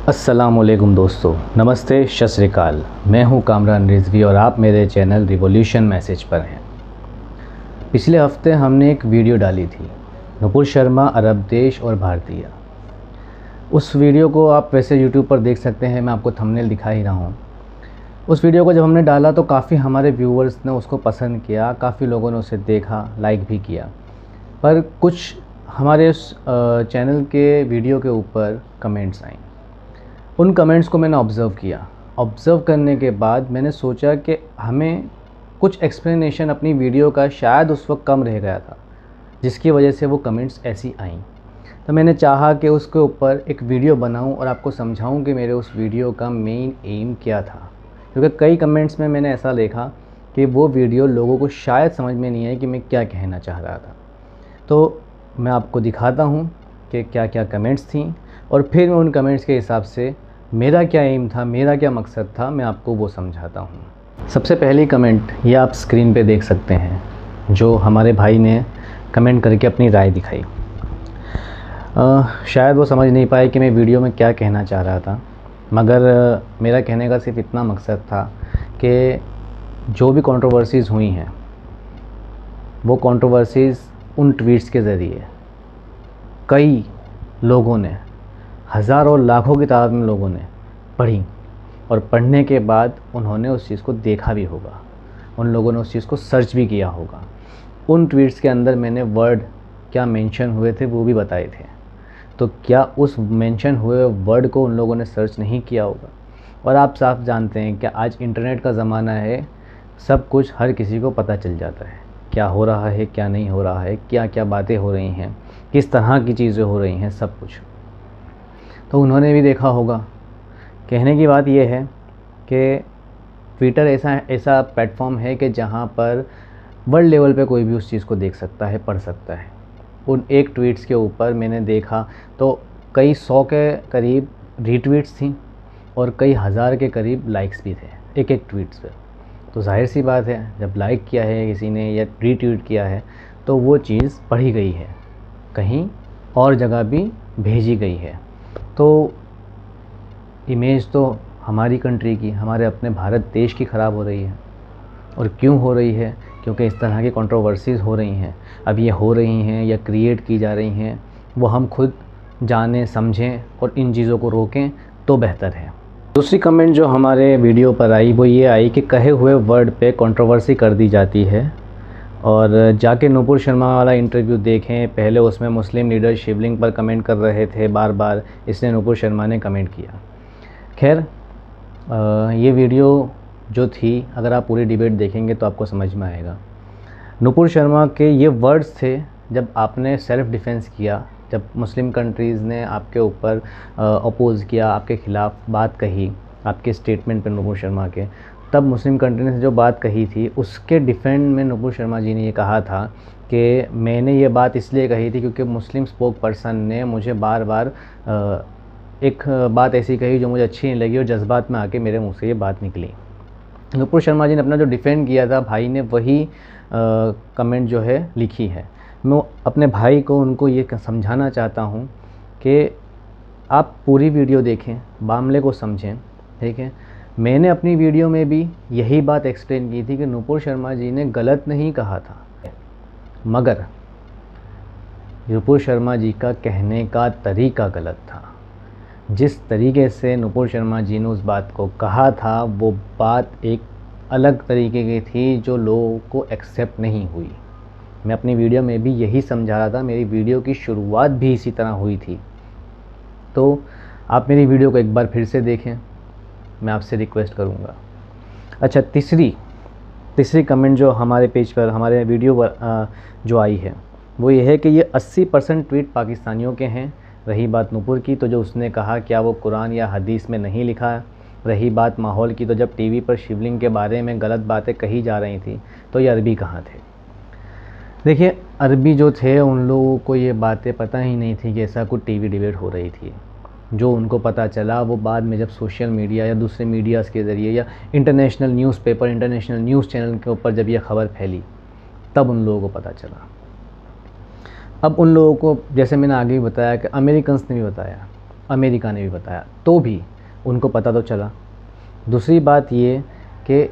अस्सलामुअलैकुम दोस्तों, नमस्ते, सत श्री अकाल। मैं हूं कामरान रिजवी और आप मेरे चैनल रिवॉल्यूशन मैसेज पर हैं। पिछले हफ्ते हमने एक वीडियो डाली थी, नुपुर शर्मा, अरब देश और भारतीय। उस वीडियो को आप वैसे यूट्यूब पर देख सकते हैं, मैं आपको थंबनेल दिखा ही रहा हूं। उस वीडियो को जब हमने डाला तो काफ़ी हमारे व्यूवर्स ने उसको पसंद किया, काफ़ी लोगों ने उसे देखा, लाइक भी किया। पर कुछ हमारे उस चैनल के वीडियो के ऊपर कमेंट्स आए। उन कमेंट्स को मैंने ऑब्ज़र्व किया। ऑब्ज़र्व करने के बाद मैंने सोचा कि हमें कुछ एक्सप्लेनेशन अपनी वीडियो का शायद उस वक्त कम रह गया था, जिसकी वजह से वो कमेंट्स ऐसी आईं। तो मैंने चाहा कि उसके ऊपर एक वीडियो बनाऊं और आपको समझाऊं कि मेरे उस वीडियो का मेन एम क्या था। क्योंकि कई कमेंट्स में मैंने ऐसा देखा कि वो वीडियो लोगों को शायद समझ में नहीं आई कि मैं क्या कहना चाह रहा था। तो मैं आपको दिखाता हूँ कि क्या क्या कमेंट्स थी और फिर मैं उन कमेंट्स के हिसाब से मेरा क्या एम था, मेरा क्या मकसद था, मैं आपको वो समझाता हूँ। सबसे पहली कमेंट ये आप स्क्रीन पे देख सकते हैं, जो हमारे भाई ने कमेंट करके अपनी राय दिखाई। शायद वो समझ नहीं पाए कि मैं वीडियो में क्या कहना चाह रहा था, मगर मेरा कहने का सिर्फ इतना मकसद था कि जो भी कंट्रोवर्सीज़ हुई हैं, वो कंट्रोवर्सीज़ उन ट्वीट्स के ज़रिए कई लोगों ने, हज़ारों लाखों की तादाद में लोगों ने पढ़ी और पढ़ने के बाद उन्होंने उस चीज़ को देखा भी होगा, उन लोगों ने उस चीज़ को सर्च भी किया होगा। उन ट्वीट्स के अंदर मैंने वर्ड क्या मेंशन हुए थे वो भी बताए थे। तो क्या उस मेंशन हुए वर्ड को उन लोगों ने सर्च नहीं किया होगा? और आप साफ जानते हैं कि आज इंटरनेट का ज़माना है, सब कुछ हर किसी को पता चल जाता है, क्या हो रहा है, क्या नहीं हो रहा है, क्या क्या बातें हो रही हैं, किस तरह की चीज़ें हो रही हैं, सब कुछ तो उन्होंने भी देखा होगा। कहने की बात यह है कि ट्विटर ऐसा प्लेटफॉर्म है कि जहाँ पर वर्ल्ड लेवल पे कोई भी उस चीज़ को देख सकता है, पढ़ सकता है। उन एक ट्वीट्स के ऊपर मैंने देखा तो कई 100 के करीब रीट्वीट्स थी और कई हज़ार के करीब लाइक्स भी थे एक ट्वीट्स पे। तो जाहिर सी बात है, जब लाइक किया है किसी ने या रीट्वीट किया है तो वो चीज़ पढ़ी गई है, कहीं और जगह भी भेजी गई है। तो इमेज तो हमारी कंट्री की, हमारे अपने भारत देश की ख़राब हो रही है। और क्यों हो रही है? क्योंकि इस तरह की कंट्रोवर्सीज़ हो रही हैं। अब ये हो रही हैं या क्रिएट की जा रही हैं, वो हम खुद जानें, समझें और इन चीज़ों को रोकें तो बेहतर है। दूसरी कमेंट जो हमारे वीडियो पर आई वो ये आई कि कहे हुए वर्ड पे कंट्रोवर्सी कर दी जाती है। और जाके नुपुर शर्मा वाला इंटरव्यू देखें, पहले उसमें मुस्लिम लीडर शिवलिंग पर कमेंट कर रहे थे बार बार, इसलिए नुपुर शर्मा ने कमेंट किया। खैर, ये वीडियो जो थी, अगर आप पूरी डिबेट देखेंगे तो आपको समझ में आएगा। नुपुर शर्मा के ये वर्ड्स थे जब आपने सेल्फ़ डिफेंस किया, जब मुस्लिम कंट्रीज़ ने आपके ऊपर अपोज़ किया, आपके ख़िलाफ़ बात कही, आपके स्टेटमेंट पे नुपुर शर्मा के, तब मुस्लिम कंट्री ने जो बात कही थी उसके डिफेंड में नुपुर शर्मा जी ने ये कहा था कि मैंने ये बात इसलिए कही थी क्योंकि मुस्लिम स्पोक पर्सन ने मुझे बार बार एक बात ऐसी कही जो मुझे अच्छी नहीं लगी और जज्बात में आके मेरे मुंह से ये बात निकली। नुपुर शर्मा जी ने अपना जो डिफेंड किया था, भाई ने वही कमेंट जो है लिखी है। मैं अपने भाई को, उनको ये समझाना चाहता हूँ कि आप पूरी वीडियो देखें, मामले को समझें, ठीक है। मैंने अपनी वीडियो में भी यही बात एक्सप्लेन की थी कि नुपुर शर्मा जी ने गलत नहीं कहा था, मगर नुपुर शर्मा जी का कहने का तरीका गलत था। जिस तरीके से नुपुर शर्मा जी ने उस बात को कहा था, वो बात एक अलग तरीके की थी जो लोगों को एक्सेप्ट नहीं हुई। मैं अपनी वीडियो में भी यही समझा रहा था, मेरी वीडियो की शुरुआत भी इसी तरह हुई थी। तो आप मेरी वीडियो को एक बार फिर से देखें, मैं आपसे रिक्वेस्ट करूंगा। अच्छा, तीसरी कमेंट जो हमारे पेज पर, हमारे वीडियो पर जो आई है वो ये है कि ये 80% ट्वीट पाकिस्तानियों के हैं। रही बात नुपुर की, तो जो उसने कहा क्या वो कुरान या हदीस में नहीं लिखा है। रही बात माहौल की, तो जब टीवी पर शिवलिंग के बारे में गलत बातें कही जा रही थी तो ये अरबी कहाँ थे? देखिए, अरबी जो थे उन लोगों को ये बातें पता ही नहीं थी कि ऐसा कुछ टीवी डिबेट हो रही थी। जो उनको पता चला वो बाद में जब सोशल मीडिया या दूसरे मीडियाज़ के ज़रिए या international newspaper, international news channel के ऊपर जब ये ख़बर फैली, तब उन लोगों को पता चला। अब उन लोगों को, जैसे मैंने आगे भी बताया कि अमेरिकन्स ने भी बताया अमेरिका ने भी बताया, तो भी उनको पता तो चला। दूसरी बात ये कि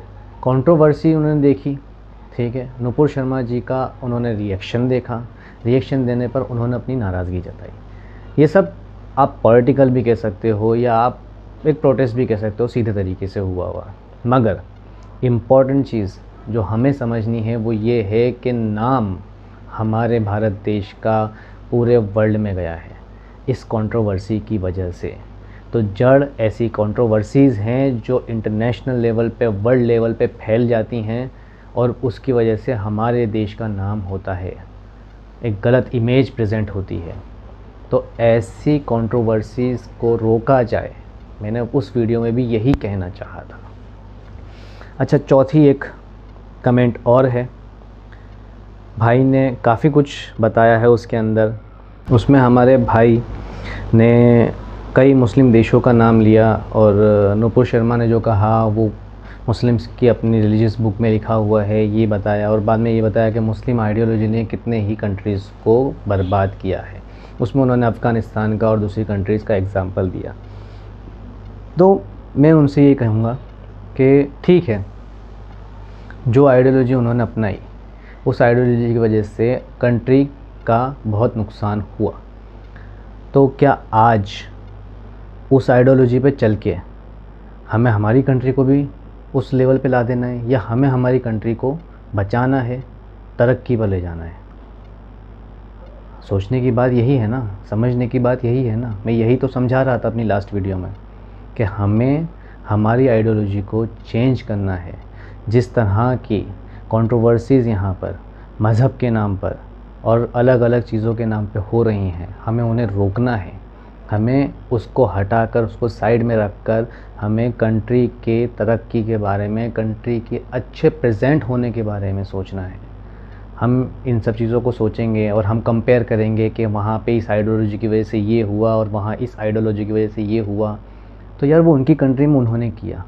कंट्रोवर्सी उन्होंने देखी, ठीक है, नुपुर शर्मा जी का उन्होंने रिएक्शन देखा, रिएक्शन देने पर उन्होंने अपनी नाराज़गी जताई। ये सब आप पॉलिटिकल भी कह सकते हो या आप एक प्रोटेस्ट भी कह सकते हो, सीधे तरीके से हुआ। मगर इम्पॉर्टेंट चीज़ जो हमें समझनी है वो ये है कि नाम हमारे भारत देश का पूरे वर्ल्ड में गया है इस कंट्रोवर्सी की वजह से। तो जड़ ऐसी कंट्रोवर्सीज़ हैं जो इंटरनेशनल लेवल पे, वर्ल्ड लेवल पे फैल जाती हैं और उसकी वजह से हमारे देश का नाम होता है, एक गलत इमेज प्रेजेंट होती है। तो ऐसी कंट्रोवर्सीज़ को रोका जाए, मैंने उस वीडियो में भी यही कहना चाहा था। अच्छा, चौथी एक कमेंट और है, भाई ने काफ़ी कुछ बताया है उसके अंदर। उसमें हमारे भाई ने कई मुस्लिम देशों का नाम लिया और नुपुर शर्मा ने जो कहा वो मुस्लिम्स की अपनी रिलीजियस बुक में लिखा हुआ है, ये बताया। और बाद में ये बताया कि मुस्लिम आइडियोलॉजी ने कितने ही कंट्रीज़ को बर्बाद किया है। उसमें उन्होंने अफ़गानिस्तान का और दूसरी कंट्रीज़ का एग्ज़ाम्पल दिया। तो मैं उनसे ये कहूँगा कि ठीक है, जो आइडियोलॉजी उन्होंने अपनाई उस आइडियोलॉजी की वजह से कंट्री का बहुत नुकसान हुआ। तो क्या आज उस आइडियोलॉजी पे चल के हमें हमारी कंट्री को भी उस लेवल पे ला देना है, या हमें हमारी कंट्री को बचाना है, तरक्की पर ले जाना है? सोचने की बात यही है ना, समझने की बात यही है ना। मैं यही तो समझा रहा था अपनी लास्ट वीडियो में कि हमें हमारी आइडियोलॉजी को चेंज करना है। जिस तरह की कंट्रोवर्सीज़ यहाँ पर मज़हब के नाम पर और अलग अलग चीज़ों के नाम पे हो रही हैं, हमें उन्हें रोकना है। हमें उसको हटाकर, उसको साइड में रखकर हमें कंट्री के तरक्की के बारे में, कंट्री के अच्छे प्रेजेंट होने के बारे में सोचना है। हम इन सब चीज़ों को सोचेंगे और हम कंपेयर करेंगे कि वहाँ पे इस आइडियोलॉजी की वजह से ये हुआ और वहाँ इस आइडियोलॉजी की वजह से ये हुआ, तो यार वो उनकी कंट्री में उन्होंने किया,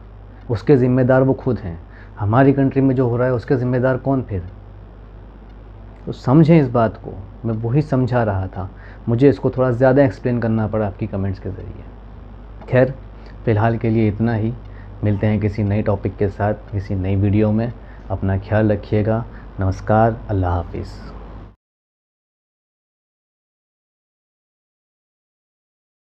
उसके ज़िम्मेदार वो खुद हैं। हमारी कंट्री में जो हो रहा है उसके ज़िम्मेदार कौन फिर? तो समझें इस बात को। मैं वही समझा रहा था, मुझे इसको थोड़ा ज़्यादा एक्सप्लेन करना पड़ा आपकी कमेंट्स के ज़रिए। खैर, फ़िलहाल के लिए इतना ही। मिलते हैं किसी नए टॉपिक के साथ, किसी नई वीडियो में। अपना ख्याल रखिएगा। नमस्कार, अल्लाह हाफ़िज़।